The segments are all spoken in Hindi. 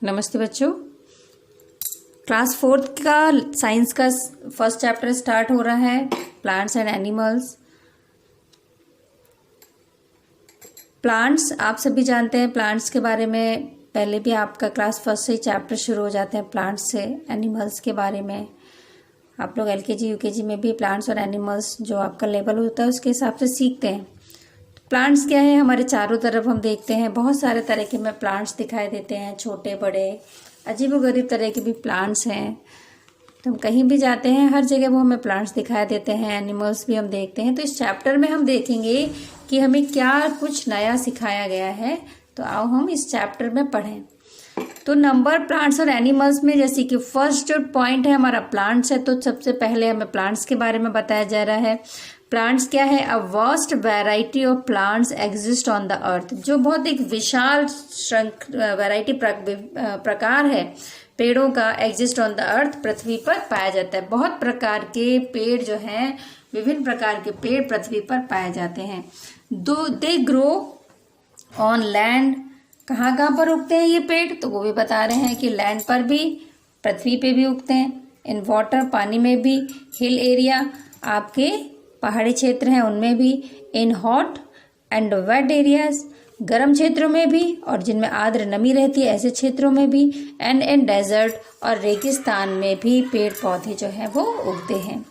नमस्ते बच्चों। क्लास 4 का साइंस का फर्स्ट चैप्टर स्टार्ट हो रहा है, प्लांट्स एंड एनिमल्स। प्लांट्स आप सभी जानते हैं, प्लांट्स के बारे में पहले भी आपका क्लास फर्स्ट से ही चैप्टर शुरू हो जाते हैं प्लांट्स से। एनिमल्स के बारे में आप लोग एलकेजी यूकेजी में भी प्लांट्स और एनिमल्स जो आपका लेवल होता है उसके हिसाब से सीखते हैं। प्लांट्स क्या है, हमारे चारों तरफ हम देखते हैं बहुत सारे तरह के में प्लांट्स दिखाई देते हैं, छोटे बड़े अजीबोगरीब तरह के भी प्लांट्स हैं। तो हम कहीं भी जाते हैं हर जगह वो हमें प्लांट्स दिखाई देते हैं, एनिमल्स भी हम देखते हैं। तो इस चैप्टर में हम देखेंगे कि हमें क्या कुछ नया सिखाया गया है। तो आओ हम इस चैप्टर में पढ़ें। तो नंबर प्लांट्स और एनिमल्स में जैसे कि फर्स्ट जो पॉइंट है हमारा प्लांट्स है, तो सबसे पहले हमें प्लांट्स के बारे में बताया जा रहा है। प्लांट्स क्या है? A vast variety of plants exist on the earth. जो बहुत एक विशाल वैरायटी प्रकार है पेड़ों का, एग्जिस्ट ऑन द अर्थ, पृथ्वी पर पाया जाता है। बहुत प्रकार के पेड़ जो हैं, विभिन्न प्रकार के पेड़ पृथ्वी पर पाए जाते हैं। They grow on land. कहाँ कहाँ पर उगते हैं ये पेड़? तो वो भी बता रहे हैं कि लैंड पर भी, पृथ्वी पे भी उगते हैं। इन वाटर, पानी में भी। हिल एरिया, आपके पहाड़ी क्षेत्र हैं उनमें भी। In hot and wet areas, गर्म क्षेत्रों में भी और जिनमें आर्द्र नमी रहती है ऐसे क्षेत्रों में भी। एंड इन डेजर्ट, और रेगिस्तान में भी पेड़ पौधे जो हैं वो उगते हैं।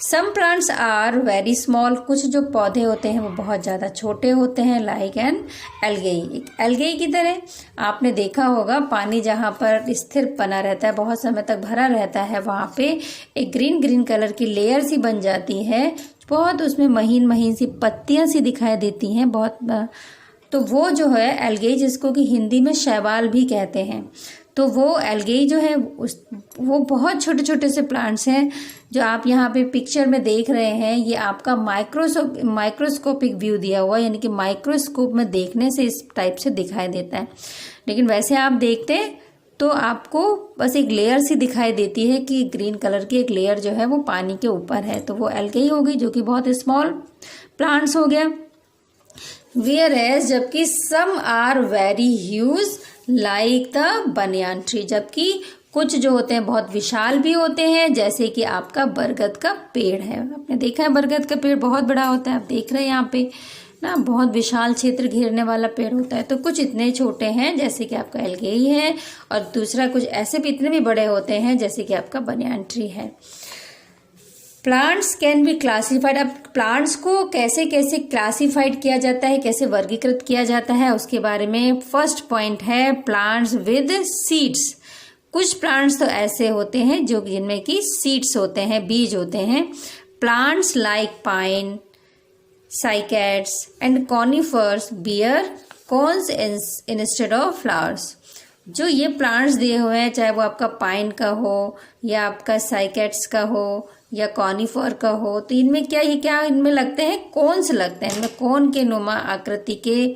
Some plants are very small. कुछ जो पौधे होते हैं वो बहुत ज़्यादा छोटे होते हैं, लाइक एन एल्गेई। एल्गेई की तरह आपने देखा होगा, पानी जहाँ पर स्थिर बना रहता है, बहुत समय तक भरा रहता है, वहाँ पे एक ग्रीन ग्रीन कलर की लेयर सी बन जाती है, बहुत उसमें महीन महीन सी पत्तियां सी दिखाई देती हैं बहुत। तो वो जो है एल्गेई, जिसको कि हिंदी में शैवाल भी कहते हैं, तो वो एल्गेई जो है वो बहुत छोटे छोटे से प्लांट्स हैं जो आप यहाँ पे पिक्चर में देख रहे हैं। ये आपका माइक्रोस्कोपिक व्यू दिया हुआ, यानी कि माइक्रोस्कोप में देखने से इस टाइप से दिखाई देता है। लेकिन वैसे आप देखते तो आपको बस एक लेयर सी दिखाई देती है कि ग्रीन कलर की एक लेयर जो है वो पानी के ऊपर है, तो वो एल्गेई हो गई, जो कि बहुत स्मॉल प्लांट्स हो गया। वेयर एज, जबकि some are very huge like the banyan tree. जबकि कुछ जो होते हैं बहुत विशाल भी होते हैं, जैसे कि आपका बरगद का पेड़ है। आपने देखा है बरगद का पेड़ बहुत बड़ा होता है, आप देख रहे हैं यहाँ पे ना, बहुत विशाल क्षेत्र घेरने वाला पेड़ होता है। तो कुछ इतने छोटे हैं जैसे कि आपका एल्गेई है, और दूसरा कुछ ऐसे भी इतने भी बड़े होते हैं जैसे कि आपका बनियान ट्री है। Plants can be classified. अब प्लांट्स को कैसे कैसे क्लासिफाइड किया जाता है, कैसे वर्गीकृत किया जाता है, उसके बारे में फर्स्ट पॉइंट है प्लांट्स विद सीड्स। कुछ प्लांट्स तो ऐसे होते हैं जो जिनमें कि सीड्स होते हैं, बीज होते हैं। Plants like pine, cycads and conifers bear cones instead of flowers. जो ये प्लांट्स दिए हुए हैं, चाहे वो आपका पाइन का हो या आपका साइकैड्स का हो या कॉनिफर का हो, तो इनमें क्या इनमें लगते हैं? कोन्स लगते हैं। इनमें कोन के नुमा आकृति के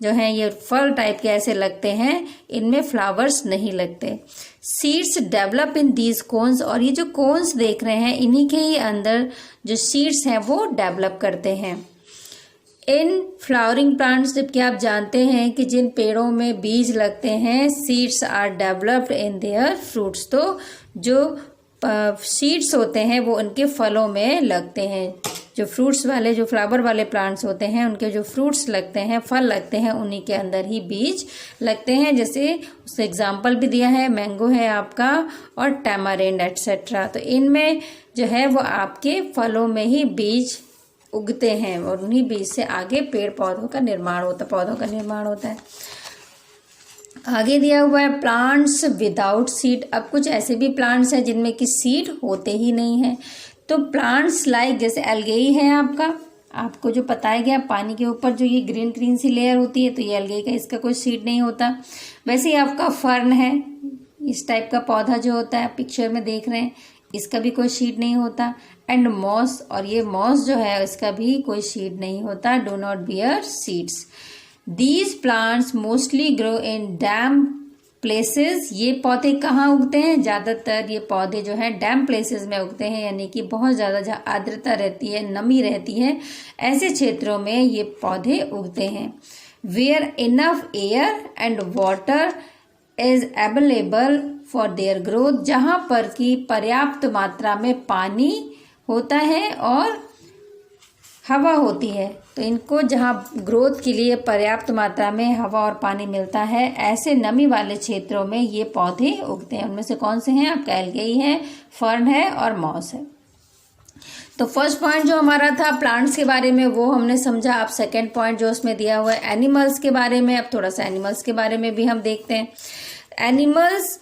जो हैं ये फल टाइप के ऐसे लगते हैं, इनमें फ्लावर्स नहीं लगते। Seeds develop in these cones, और ये जो कोन्स देख रहे हैं इन्हीं के ही अंदर जो सीड्स हैं वो डेवलप करते हैं। इन फ्लावरिंग प्लांट्स, जबकि आप जानते हैं कि जिन पेड़ों में बीज लगते हैं, seeds are developed in their fruits. तो जो सीड्स होते हैं वो उनके फलों में लगते हैं। जो फ्रूट्स वाले, जो फ्लावर वाले प्लांट्स होते हैं, उनके जो फ्रूट्स लगते हैं, फल लगते हैं, उन्हीं के अंदर ही बीज लगते हैं। जैसे उससे एग्जाम्पल भी दिया है, मैंगो है आपका और टैमारिंड एटसेट्रा। तो इनमें जो है वो आपके फलों में ही बीज उगते हैं और उन्हीं बीज से आगे पेड़ पौधों का निर्माण होता है। आगे दिया हुआ है प्लांट्स विदाउट सीड। अब कुछ ऐसे भी प्लांट्स हैं जिनमें कि सीड होते ही नहीं है। तो प्लांट्स लाइक, जैसे एल्गेई है आपको जो बताया गया, पानी के ऊपर जो ये ग्रीन ग्रीन सी लेयर होती है, तो ये एल्गेई का, इसका कोई सीड नहीं होता। वैसे ही आपका फर्न है, इस टाइप का पौधा जो होता है पिक्चर में देख रहे हैं, इसका भी कोई सीड नहीं होता। एंड मॉस, और ये मॉस जो है इसका भी कोई सीड नहीं होता। Do not bear seeds. These plants mostly grow in dam places. ये पौधे कहाँ उगते हैं? ज़्यादातर ये पौधे जो हैं डैम प्लेसेस में उगते हैं, यानी कि बहुत ज़्यादा जहाँ आर्द्रता रहती है, नमी रहती है, ऐसे क्षेत्रों में ये पौधे उगते हैं। Where enough air and water is available for their growth, जहाँ पर कि पर्याप्त मात्रा में पानी होता है और हवा होती है। तो इनको जहाँ ग्रोथ के लिए पर्याप्त मात्रा में हवा और पानी मिलता है, ऐसे नमी वाले क्षेत्रों में ये पौधे उगते हैं। उनमें से कौन से हैं? आपका एल्गेई है, फर्न है और मॉस है। तो फर्स्ट पॉइंट जो हमारा था प्लांट्स के बारे में वो हमने समझा। अब सेकंड पॉइंट जो उसमें दिया हुआ है एनिमल्स के बारे में, अब थोड़ा सा एनिमल्स के बारे में भी हम देखते हैं। Animals,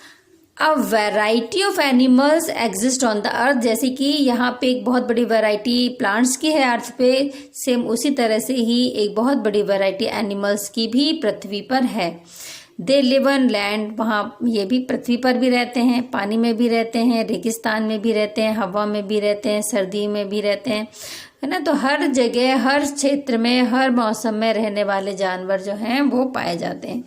a variety of animals exist on the earth, जैसे कि यहाँ पे एक बहुत बड़ी वैरायटी प्लांट्स की है अर्थ पे, सेम उसी तरह से ही एक बहुत बड़ी वैरायटी एनिमल्स की भी पृथ्वी पर है। दे लिव ऑन लैंड, वहाँ ये भी पृथ्वी पर भी रहते हैं, पानी में भी रहते हैं, रेगिस्तान में भी रहते हैं, हवा में भी रहते हैं, सर्दी में भी रहते हैं, है ना। तो हर जगह, हर क्षेत्र में, हर मौसम में रहने वाले जानवर जो हैं वो पाए जाते हैं।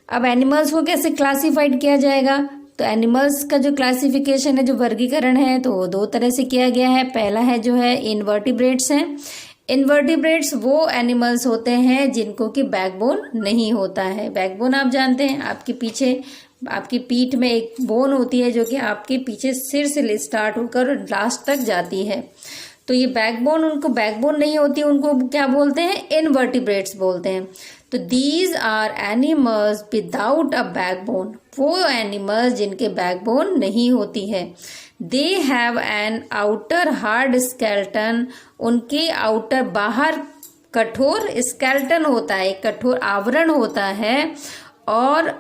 अब एनिमल्स को कैसे क्लासिफाइड किया जाएगा? तो एनिमल्स का जो क्लासिफिकेशन है, जो वर्गीकरण है, तो वो दो तरह से किया गया है। पहला है जो है इनवर्टिब्रेट्स हैं। इनवर्टिब्रेट्स वो एनिमल्स होते हैं जिनको कि बैकबोन नहीं होता है। बैकबोन आप जानते हैं, आपके पीछे, आपकी पीठ में एक बोन होती है जो कि आपके पीछे सिर से स्टार्ट होकर लास्ट तक जाती है। तो ये बैकबोन, उनको बैकबोन नहीं होती, उनको क्या बोलते हैं? इनवर्टिब्रेट्स बोलते हैं। तो these are animals without a backbone, वो एनिमल्स जिनके बैकबोन नहीं होती है। They have an outer hard skeleton, उनके आउटर, बाहर कठोर स्केलेटन होता है, कठोर आवरण होता है, और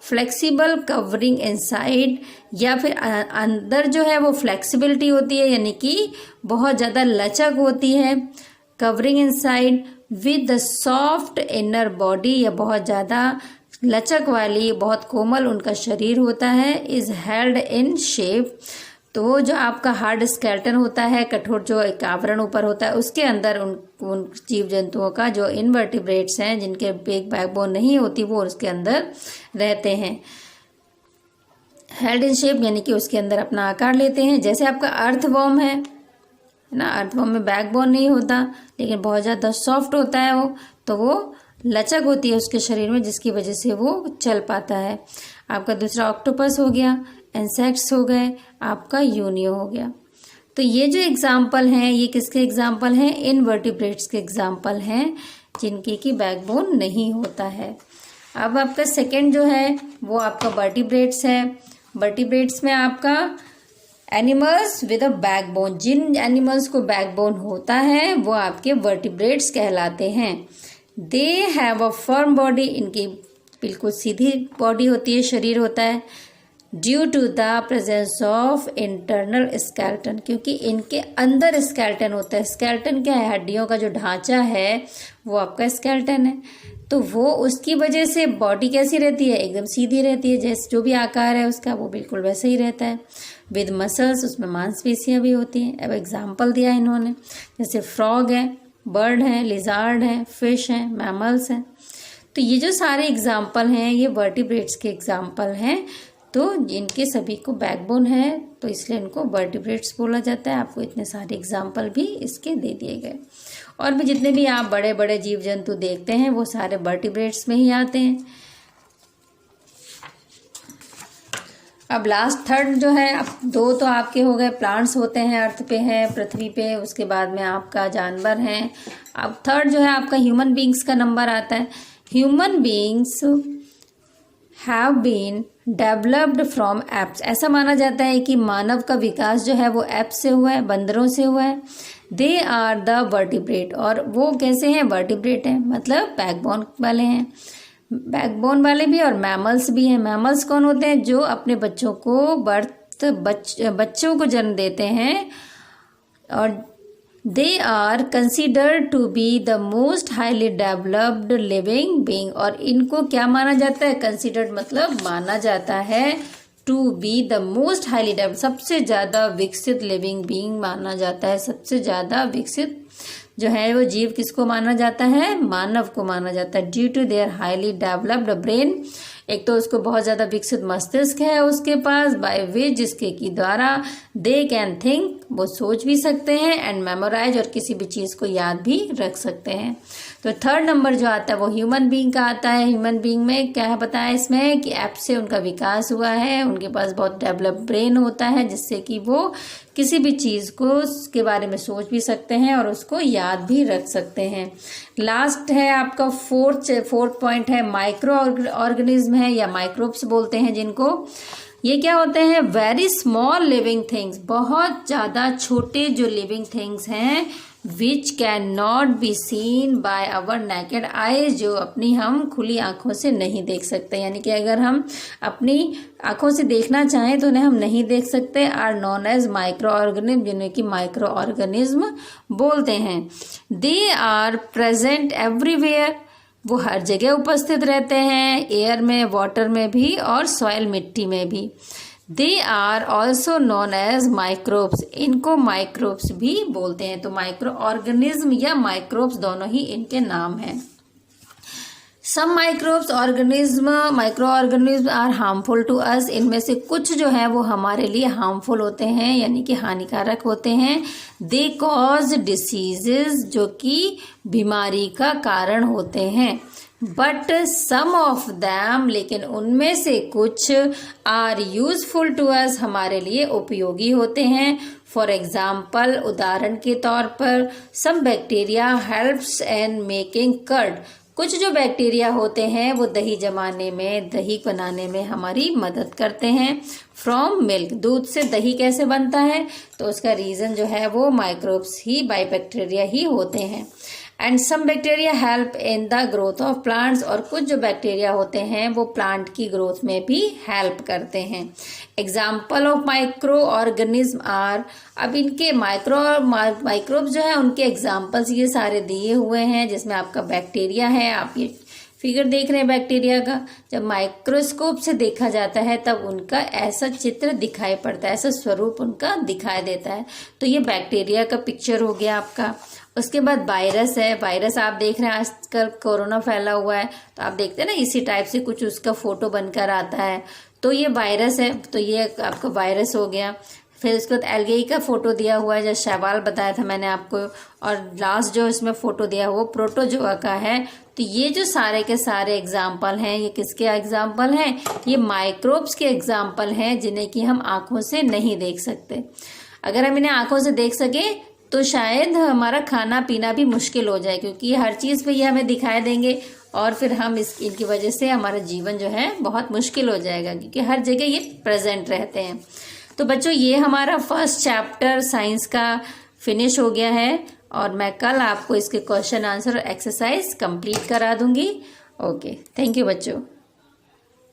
फ्लेक्सिबल कवरिंग इनसाइड, या फिर अंदर जो है वो फ्लेक्सिबिलिटी होती है, यानी कि बहुत ज़्यादा लचक होती है। Covering inside with the soft inner body, या बहुत ज़्यादा लचक वाली, बहुत कोमल उनका शरीर होता है। इज हेल्ड इन शेप, तो जो आपका हार्ड स्केलेटन होता है, कठोर जो एक आवरण ऊपर होता है, उसके अंदर उन जीव जंतुओं का, जो इनवर्टिब्रेट्स हैं जिनके एक बैकबोन नहीं होती, वो उसके अंदर रहते हैं। हेल्ड इन शेप यानी कि उसके अंदर अपना आकार लेते हैं। जैसे आपका अर्थवॉर्म है ना, अर्थवॉर्म में बैकबोन नहीं होता लेकिन बहुत ज़्यादा सॉफ्ट होता है वो, तो वो लचक होती है उसके शरीर में, जिसकी वजह से वो चल पाता है। आपका दूसरा ऑक्टोपस हो गया, इंसेक्ट्स हो गए, आपका यूनियो हो गया। तो ये जो एग्जाम्पल हैं, ये किसके एग्जाम्पल हैं? इनवर्टिब्रेट्स के एग्जाम्पल हैं जिनके की बैकबोन नहीं होता है। अब आपका सेकंड जो है वो आपका वर्टिब्रेट्स है। वर्टिब्रेट्स में आपका एनिमल्स विद अ बैकबोन, जिन एनिमल्स को बैकबोन होता है वो आपके वर्टिब्रेट्स कहलाते हैं। They have a firm body, इनकी बिल्कुल सीधी बॉडी होती है, शरीर होता है। Due to the presence of internal skeleton, क्योंकि इनके अंदर स्केलेटन होता है। स्केलेटन क्या है? हड्डियों का जो ढांचा है वो आपका स्केलेटन है। तो वो उसकी वजह से बॉडी कैसी रहती है? एकदम सीधी रहती है, जैसे जो भी आकार है उसका वो बिल्कुल वैसे ही रहता है। विद मसल्स, उसमें मांसपेशियां भी होती हैं। अब एग्जाम्पल दिया इन्होंने, जैसे फ्रॉग है, बर्ड है, लिजार्ड है, फिश है, मैमल्स हैं। तो ये जो सारे एग्जाम्पल हैं ये वर्टिब्रेट्स के एग्जाम्पल हैं। तो इनके सभी को बैकबोन है, तो इसलिए इनको वर्टिब्रेट्स बोला जाता है। आपको इतने सारे एग्जाम्पल भी इसके दे दिए गए। और भी जितने भी आप बड़े बड़े जीव जंतु देखते हैं वो सारे वर्टिब्रेट्स में ही आते हैं। अब लास्ट थर्ड जो है, अब दो तो आपके हो गए, प्लांट्स होते हैं अर्थ पे है, पृथ्वी पे, उसके बाद में आपका जानवर हैं। अब थर्ड जो है आपका ह्यूमन बींग्स का नंबर आता है। Human beings have been developed from apes, ऐसा माना जाता है कि मानव का विकास जो है वो एप्स से हुआ है, बंदरों से हुआ है। दे आर द वर्टिब्रेट, और वो कैसे हैं? वर्टिब्रेट हैं, मतलब बैकबोन वाले हैं। बैकबोन वाले भी और मैमल्स भी हैं। मैमल्स कौन होते हैं? जो अपने बच्चों को बच्चों को जन्म देते हैं। और they are considered to be the most highly developed living being, और इनको क्या माना जाता है? कंसिडर्ड मतलब माना जाता है, to be the most highly developed, सबसे ज़्यादा विकसित लिविंग बीइंग माना जाता है। सबसे ज़्यादा विकसित जो है वो जीव किसको माना जाता है? मानव को माना जाता है। Due to their highly developed brain, एक तो उसको बहुत ज़्यादा विकसित मस्तिष्क है उसके पास, बाय विच जिसके की द्वारा दे कैन थिंक, वो सोच भी सकते हैं, एंड मेमोराइज और किसी भी चीज़ को याद भी रख सकते हैं। तो थर्ड नंबर जो आता है वो ह्यूमन बीइंग का आता है। ह्यूमन बीइंग में क्या है बताया इसमें कि ऐप से उनका विकास हुआ है, उनके पास बहुत डेवलप ब्रेन होता है जिससे कि वो किसी भी चीज़ को के बारे में सोच भी सकते हैं और उसको याद भी रख सकते हैं। लास्ट है आपका फोर्थ पॉइंट है माइक्रो ऑर्गेनिज्म है या माइक्रोब्स बोलते हैं जिनको। ये क्या होते हैं? वेरी स्मॉल लिविंग थिंग्स, बहुत ज़्यादा छोटे जो लिविंग थिंग्स हैं, which can not be seen by our naked eyes, जो अपनी हम खुली आंखों से नहीं देख सकते, यानी कि अगर हम अपनी आंखों से देखना चाहें तो उन्हें हम नहीं देख सकते। Are known as micro organism, जिन्हें कि माइक्रो ऑर्गेनिज्म बोलते हैं। दे आर प्रेजेंट एवरीवेयर, वो हर जगह उपस्थित रहते हैं, एयर में, वाटर में भी और सॉइल मिट्टी में भी। They are also known as microbes, इनको माइक्रोब्स भी बोलते हैं। तो माइक्रो ऑर्गेनिज्म या माइक्रोब्स दोनों ही इनके नाम हैं। Some micro organism are harmful to us, इनमें से कुछ जो है वो हमारे लिए हार्मफुल होते हैं यानी कि हानिकारक होते हैं। दे कॉज डिसीजेज, जो कि बीमारी का कारण होते हैं। बट सम ऑफ दैम, लेकिन उनमें से कुछ आर यूजफुल टू अस, हमारे लिए उपयोगी होते हैं। फॉर एग्जाम्पल, उदाहरण के तौर पर, some bacteria helps in making curd, कुछ जो बैक्टीरिया होते हैं वो दही जमाने में, दही बनाने में हमारी मदद करते हैं। फ्रॉम मिल्क, दूध से दही कैसे बनता है? तो उसका रीजन जो है वो माइक्रोब्स ही, बाय बैक्टीरिया ही होते हैं। And some bacteria help in the growth of plants, और कुछ जो बैक्टीरिया होते हैं वो प्लांट की ग्रोथ में भी हेल्प करते हैं। Example of micro organism are, अब इनके माइक्रोब्स जो है उनके एग्जाम्पल्स ये सारे दिए हुए हैं, जिसमें आपका बैक्टीरिया है। आप ये फिगर देख रहे हैं बैक्टीरिया का, जब माइक्रोस्कोप से देखा जाता है तब उनका ऐसा चित्र दिखाई पड़ता है, ऐसा स्वरूप उनका दिखाई देता है। तो ये बैक्टीरिया का पिक्चर हो गया आपका। उसके बाद वायरस है, वायरस आप देख रहे हैं आजकल कोरोना फैला हुआ है, तो आप देखते हैं ना इसी टाइप से कुछ उसका फोटो बनकर आता है, तो ये वायरस है। तो ये आपका वायरस हो गया। फिर उसके बाद एल्गी का फोटो दिया हुआ है, जो शैवाल बताया था मैंने आपको, और लास्ट जो इसमें फोटो दिया हुआ प्रोटोजोआ का है। तो ये जो सारे के सारे एग्जाम्पल हैं, ये किसके एग्जाम्पल हैं? ये माइक्रोब्स के एग्जाम्पल हैं, जिन्हें कि हम आंखों से नहीं देख सकते। अगर हम इन्हें आंखों से देख सके तो शायद हमारा खाना पीना भी मुश्किल हो जाए, क्योंकि हर चीज़ पे ये हमें दिखाई देंगे और फिर हम इनकी वजह से हमारा जीवन जो है बहुत मुश्किल हो जाएगा, क्योंकि हर जगह ये प्रेजेंट रहते हैं। तो बच्चों, ये हमारा फर्स्ट चैप्टर साइंस का फिनिश हो गया है, और मैं कल आपको इसके क्वेश्चन आंसर और एक्सरसाइज कंप्लीट करा दूंगी। ओके, थैंक यू बच्चों।